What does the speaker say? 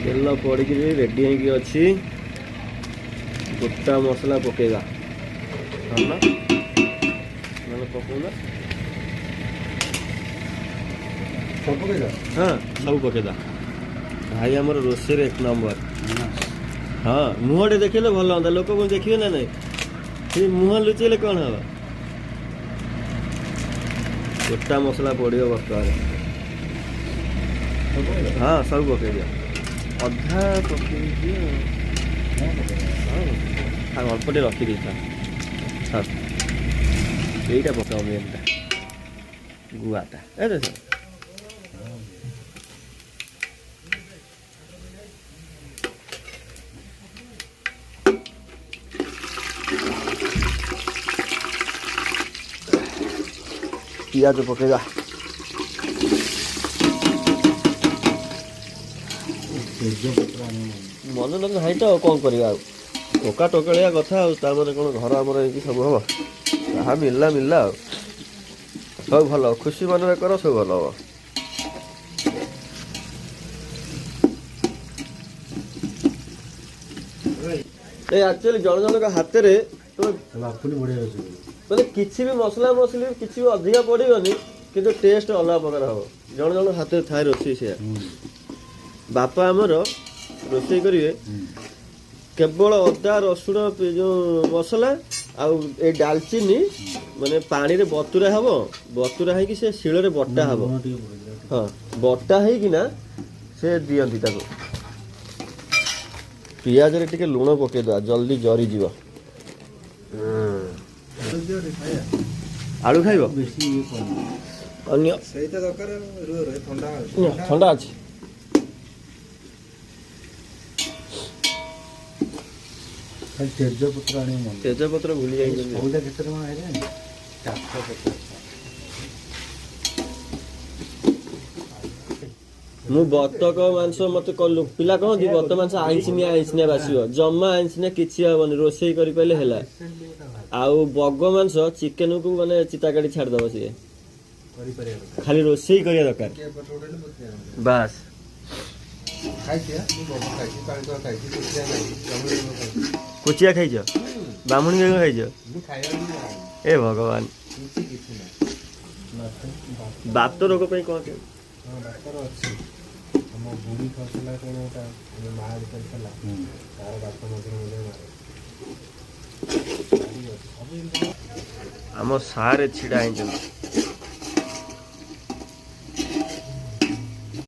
तेल पड़ी रेडी होगी अच्छी गोटा मसला पकेगा ना पकौना हाँ सब पकेदा भाई आमर रोषे एक नंबर हाँ मुहटे देखिले भल हाँ लोक को देखिए ना नहीं मुह लुचेले कौन हम गोटा मसला पड़ो बर्तमान हाँ सब पकई दिया अधा पकई हाँ अल्प टे रखी दी हाँ यहीटा पकाओ मेनटा गुआटा ए पियाज पकेगा मन ना भाई तो कौन करवा टोका टोकड़िया कथा मैंने कौन घर आमर सब हम जहाँ मिलला मिलला सब भल खुशी मन कर सब भल हम एक्चुअली जन जन हाथ मैंने किसी भी मसला मसली किसी भी अधिका पड़ोनी कि टेस्ट अलग प्रकार हम जन जन हाथ थाए रोषे से बापा आमर रोषे करेंगे केवल अदा रसुण जो मसला आउ डालचीनी माने पानी रे बतुरा हम बतुरा है कि से शिल रे बटा हम हाँ बटा है कि ना से दियंती ताको पियाज रे टिके लुण पके दवा जल्दी जरी जीव आलू खाइब अन्य ठंडा अच्छी तेजपत्र भूली जाए मु बतक मांस मत कलु पिला कहती बत मांस आइंसिनिया बासिब जमा आइंसिनिया किसी हेनी रोषे कर पारे है आउ बग मांस चिकेन को माने चिता काटी छाड़दब सी खाली रोषे करिया दरकार बास कुचिया खाई बामुणी खाई ए भगवान बात रोग पे कौन आम सारे छिड़ा